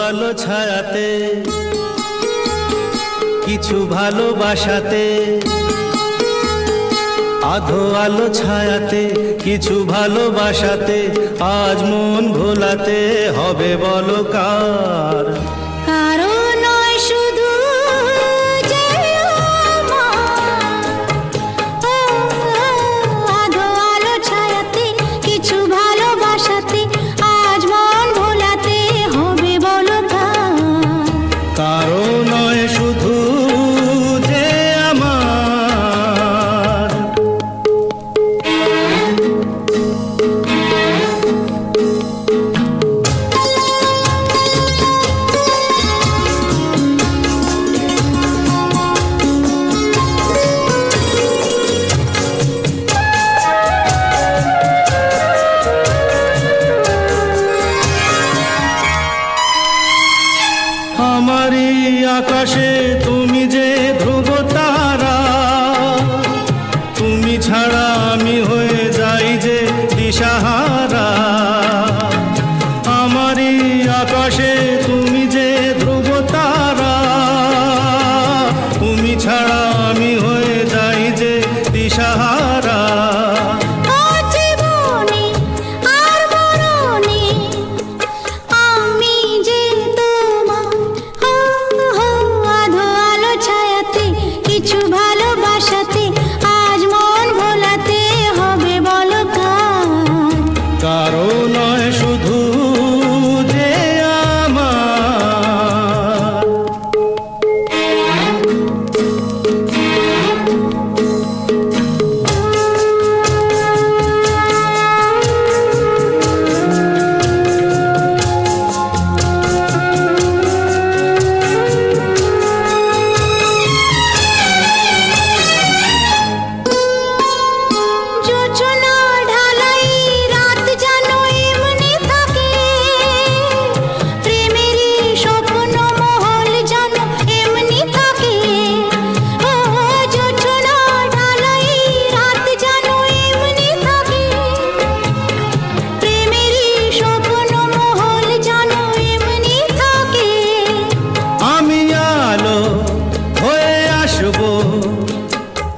আলো ছায়াতে কিছু ভালোবাসাতে, আধো আলো ছায়াতে কিছু ভালোবাসাতে, আজ মন ভোলাতে হবে বলো কার? আমারই আকাশে তুমি যে ধ্রুব তারা, তুমি ছাড়া আমি হয়ে যাই যে দিশাহারা। আমারই আকাশে তুমি যে ধ্রুব তারা, তুমি ছাড়া আমি হয়ে যাই যে দিশাহারা।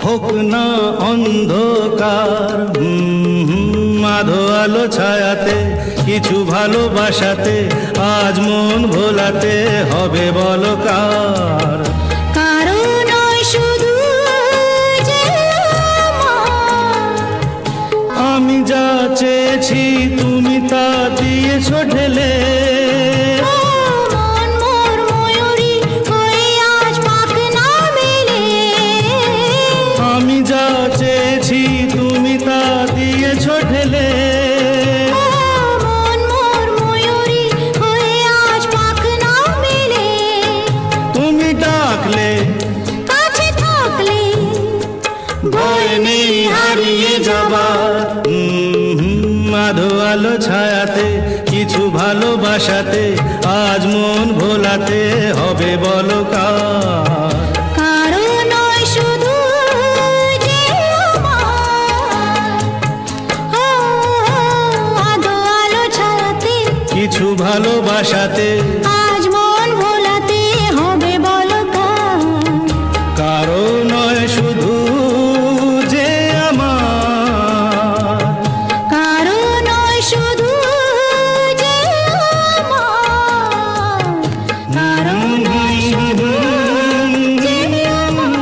হোক না অন্ধকার, আধো আলো ছায়াতে কিছু ভালোবাসাতে, আজ মন ভোলাতে হবে বলো কার? আমি যা চেয়েছি তুমি তা দিয়েছ ঢেলে, আমি যা চেয়েছি তুমি তা দিয়েছ ঢেলে। তুমি ডাকলে কাছে থাকলে ভয় নেই হারিয়ে যাবার, আধো আলো ছায়াতে কিছু ভালোবাসাতে, আজ মন ভোলাতে হবে বলো কার? কিছু ভালোবাসাতে আজ মন ভোলাতে হবে বলো কার? কারো নয় শুধু যে আমার, কারো নয় শুধু যে আমার, কারো নয় শুধু যে আমার।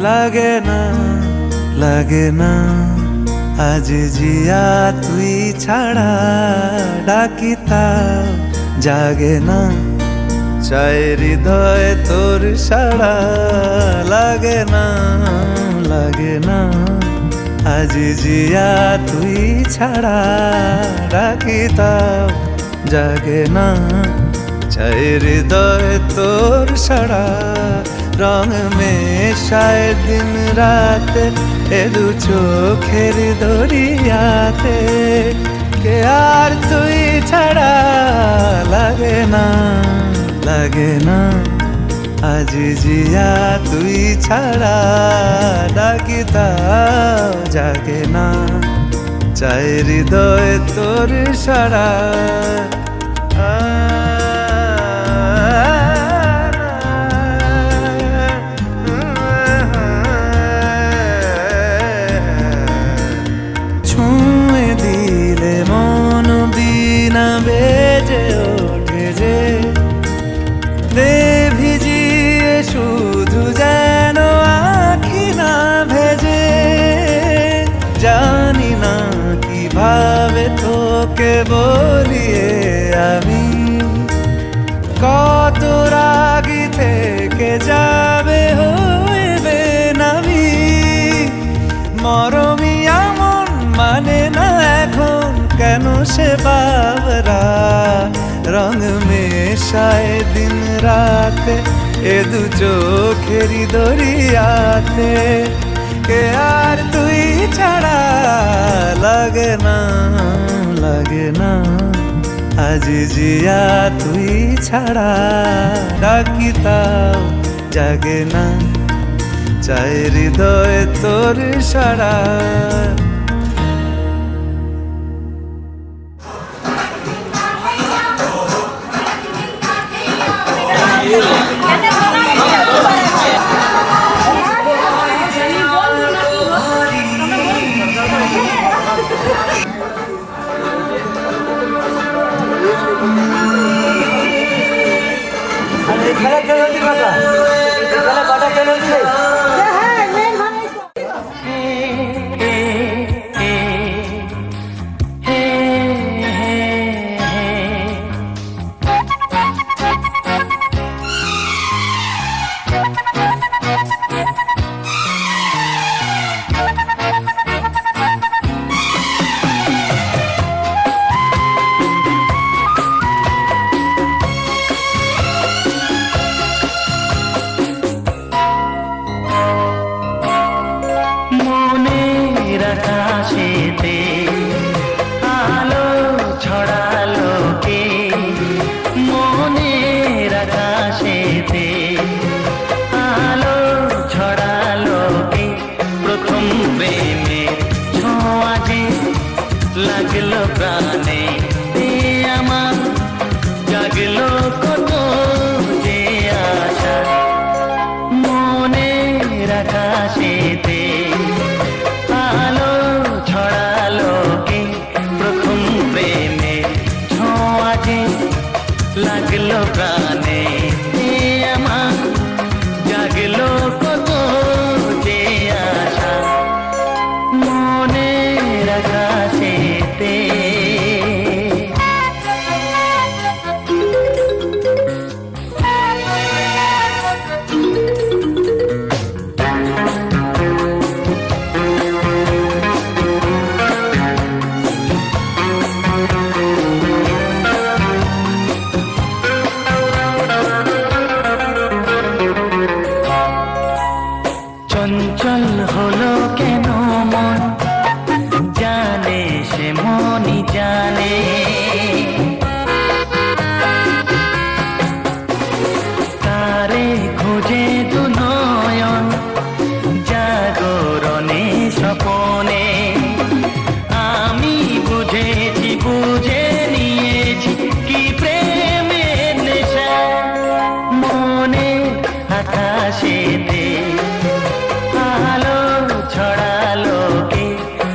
লাগে না লাগে না আজ জিয়া তুই ছাড়া ডাকি তাও জাগে না চাই হৃদয় তোর সাড়া লাগে না লাগে না আজ জিয়া তুই ছাড়া ডাকি তাও জাগে না চাই হৃদয় তোর সাড়া রং মেশায় দিন রাতে এ দু চোখের দরিয়াতে কে আর তুই ছাড়া লাগে না লাগে না আজ জিয়া তুই ছাড়া ডাকি তাও জাগে না চাই হৃদয় তোর সাড়া ছুঁয়ে দিলে মন বিনা বেজে ওঠে যে দে ভিজিয়ে শুধু যেন আখি না ভেজে জানি না কিভাবে তোকে বলিয়ে আমি কত রাগি থেকে যাবে হইবে নামি মরমি আমন মানে না এখন কেন সে বাবরা রং মেশায় দিন রাতে এ দু চোখেরি দরিয়াতে কে আর তুই ছাড়া লাগে না লাগে না আজ জিয়া তুই ছাড়া ডাকি তাও জাগে না চাই হৃদয় তোর সাড়া আকাশেতে আলো ছড়ালো কে মনের আকাশেতে আলো ছড়ালো কে প্রথম প্রেমের ছোঁয়া যে লাগলো প্রাণে এ আমার জাগলো কত যে আশা মনের আকাশেতে আলো ছড়ালো কে প্রথম প্রেমে ছোঁয়া যে লাগলো প্রাণে এ আমার জাগলো কত যে আশা মনের আকাশেতে চঞ্চল হলো কেন মন জানে সে মনই জানে তারে খুঁজে দু নয়ন জাগরণে স্বপনে আমি বুঝেছি বুঝে নিয়েছি কি প্রেমের নেশা মনে আকাশেতে আলো ছড়ালো কে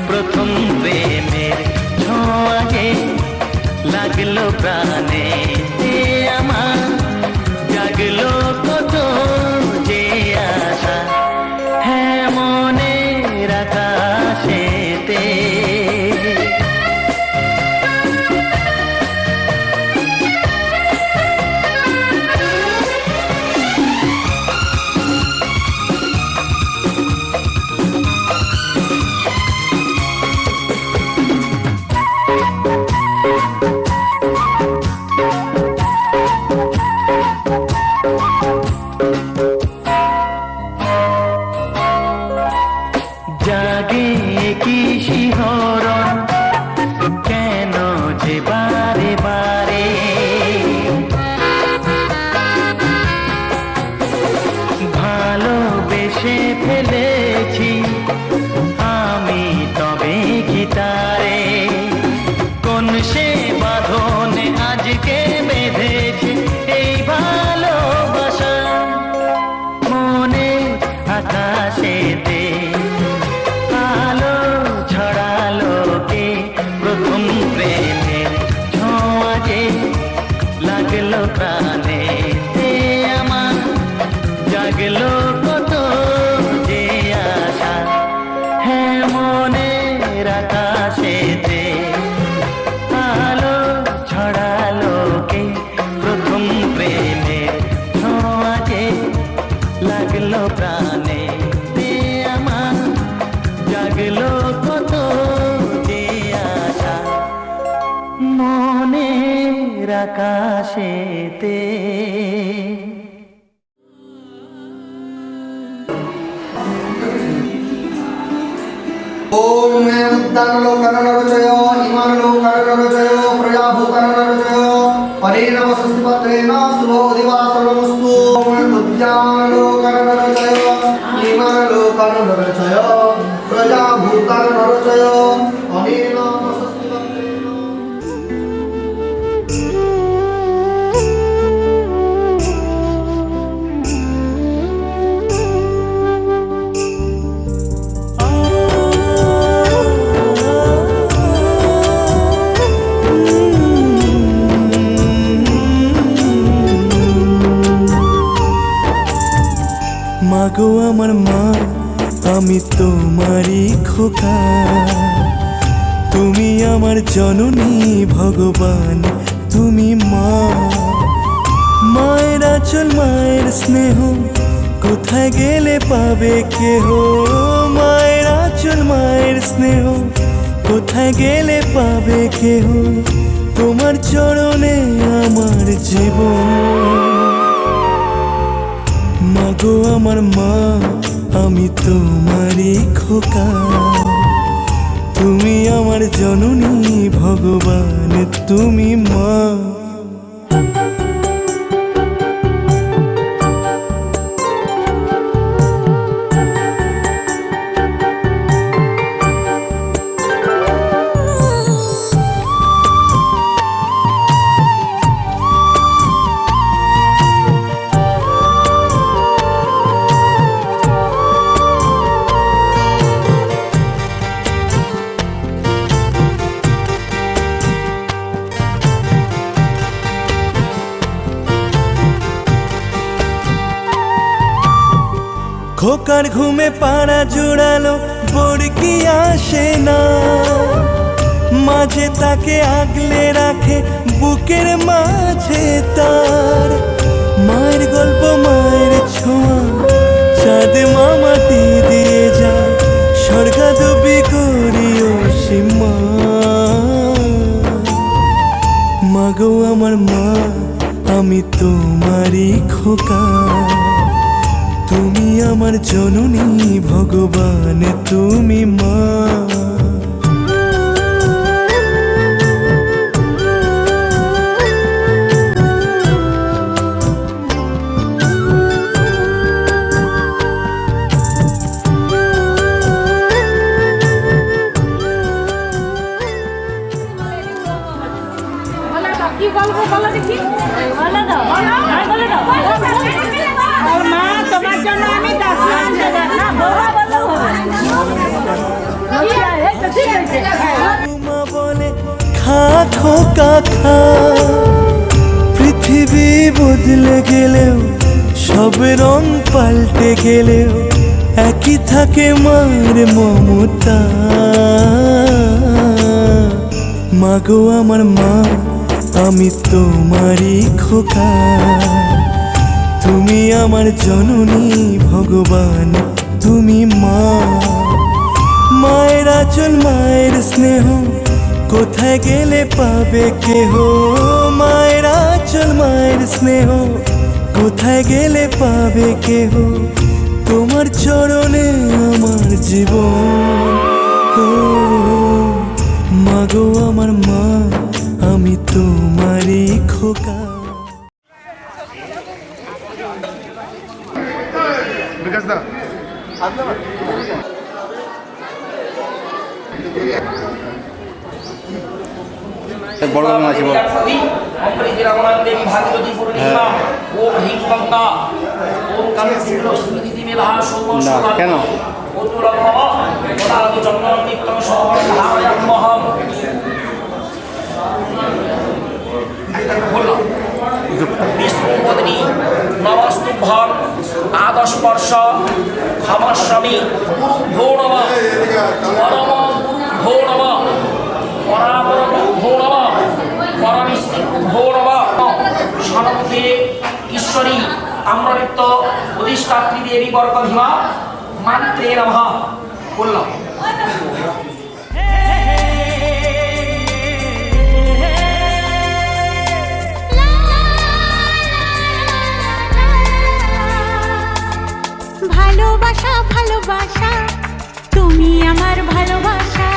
প্রথম প্রেমের ছোঁয়া যে কি শিহরণ, কেন যে বারে বারে ভালোবেসে ফেলেছি আমি তবে কি তারে, কোন সে বাঁধনে আজকে বেঁধেছে এই ভালোবাসা, মনে আকাশেতে আলো ছড়ালো কে, প্রথম প্রেমে ছোঁয়া যে লাগলো প্রাণে, আমার জাগলো কত যে আশা, হ্যাঁ মনের আকাশেতে আলো ছড়ালো কে, প্রথম প্রেমে ছোঁয়া যে লাগলো প্রাণে, আমার জাগলো কত যে আশা, মনের আকাশেতে। ओम उद्दानलोकनरचय इमानलोकनरचय प्रजाभूकनरचय अनेन वसुस्पत्रेण शुभोदिवासनमस्तु। ओम उद्यानलोकनरचय इमानलोकनरचय प्रजाभूकनरचय अनेन वसुस्पत्रेण। মাগো আমার মা, আমি তোমারই খোকা, তুমি আমার জননী ভগবান, তুমি মা। মায়ের আঁচল মায়ের স্নেহ কোথায় গেলে পাবে কেহ, মায়ের আঁচল মায়ের স্নেহ কোথায় গেলে পাবে কেহ, তোমার চরণে আমার জীবন। মাগো আমার মা, আমি তোমারই খোকা, তুমি আমার জননী ভগবান, তুমি মা। খোকার ঘুমে পাড়া জোড়ালো বোর কি আসে না, মাঝে তাকে আগলে রাখে বুকের মাঝে তার, মায়ের গল্প মায়ের ছোঁয়া চাঁদ মামাটি দিয়ে যায়, স্বর্গাদবি করিও সীমা। মাগো আমার মা, আমি তোমারই খোকা, তুমি আমার জননী ভগবান, তুমি মা। কি বলবো বলো দেখি, বলে দাও, বলে দাও। মা তোমার জন্য আমি 10 লাখ দেব না, বাবা বলো মা বলে খা খোকা খা, পৃথিবী বদলে গেলেও সব রং পাল্টে গেলেও একই থাকে মায়ের মমতা। মাগো আমার মা, আমি তোমারই খোকা, তুমি আমার জননী ভগবান, তুমি মা। মায়ের আঁচল মায়ের স্নেহ কোথায় গেলে পাবে কেহ, মায়ের আঁচল মায়ের স্নেহ কোথায় গেলে পাবে কেহ, তোমার চরণে আমার জীবন। ও তোমারই খোকা। বড় গান আছে বল। না কেন বিষ্ণুপত্নী নমস্তুভ্যং আদস্পর্শ ক্ষমস্বামী গুরুভ্যো নমঃ পরম গুরুভ্যো নমঃ পরাপর গুরুভ্যো নমঃ পরমেশ্বরভ্যো নমঃ সমুখে ঈশ্বরী আম্রলিপ্ত অধিষ্ঠাত্রী দেবী বর্গভীমা মন্ত্রে নমঃ বললাম। ভালোবাসা ভালোবাসা তুমি আমার ভালোবাসা,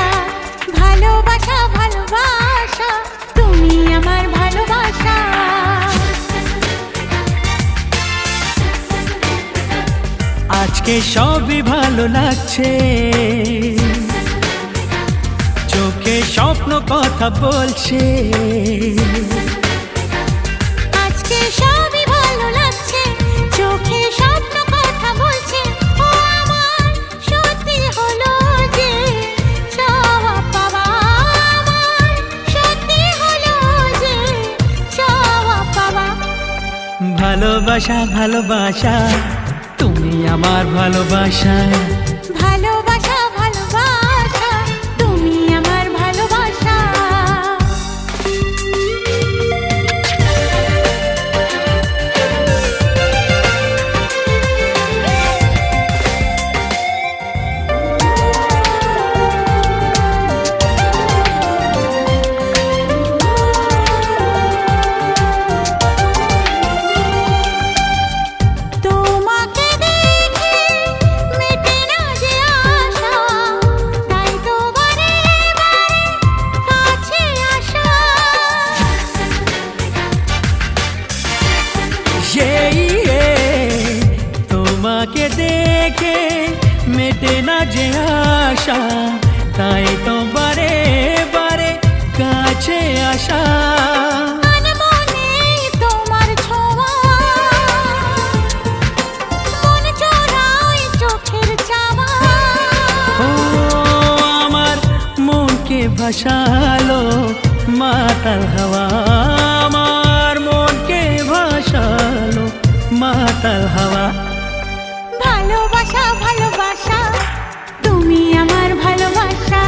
ভালোবাসা ভালোবাসা তুমি আমার ভালোবাসা। আজকে সবই ভালো লাগছে, চোখে স্বপ্ন কথা বলছে। আজকে সবই ভালো লাগছে, চোখে স্বপ্ন কথা বলছে। ও আমার সত্যি হলো যে চাওয়া পাওয়া, আমার সত্যি হলো যে চাওয়া পাওয়া। ভালোবাসা ভালোবাসা তুমি আমার ভালোবাসা, ভালোবাসা ভালোবাসা তুমি আমার ভালোবাসা। তোমাকে দেখে মেটে না যে আশা, তাই তো বারে বারে কাছে আসা। তোমাকে দেখে মেটে না যে আশা, তাই তো বারে বারে কাছে আসা। মনে তোমার ছোঁয়া, মন চোরাই চোখের চাওয়া। ও আমার মনকে ভাসালো মাতাল হাওয়া, আমার মনকে ভাসালো মাতাল হাওয়া। ভালোবাসা ভালোবাসা তুমি আমার ভালোবাসা,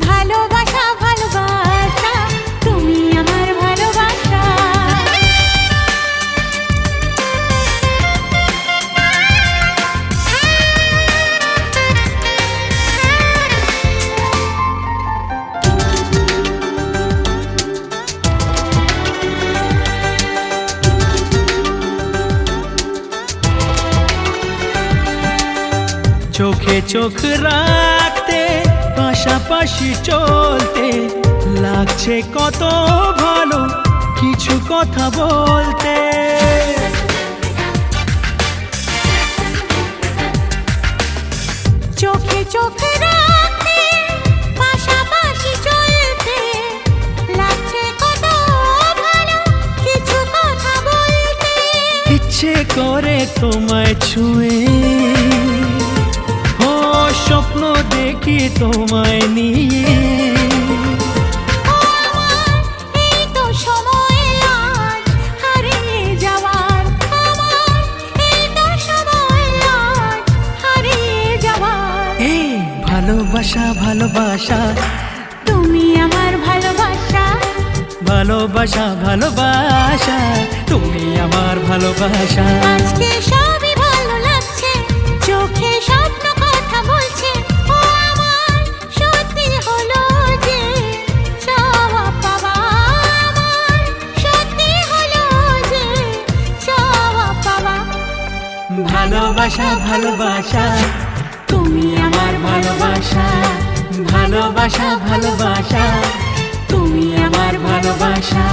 ভালোবাসা ভালোবাসা তুমি আমার ভালোবাসা। চোখে চোখ রাখতে পাশাপাশি চলতে লাগছে কত ভালো কিছু কথা বলতে। চোখে চোখ রাখতে পাশাপাশি চলতে লাগছে কত ভালো কিছু কথা বলতে। ইচ্ছে করে তোমায় ছুঁয়ে, ও স্বপ্ন দেখি তোমায় নিয়ে। এই তো সময় আজ হারিয়ে যাওয়ার, আমার এই তো সময় আজ হারিয়ে যাওয়ার। এই ভালোবাসা ভালোবাসা তুমি আমার ভালোবাসা, ভালোবাসা ভালোবাসা তুমি আমার ভালোবাসা। আজকে সবই ভালো লাগছে, চোখে স্বপ্ন কথা বলছে। ও আমার সত্যি হলো যে চাওয়া পাওয়া, আমার সত্যি হলো যে চাওয়া পাওয়া। ভালোবাসা ভালোবাসা তুমি আমার ভালোবাসা, ভালোবাসা ভালোবাসা তুমি আমার ভালোবাসা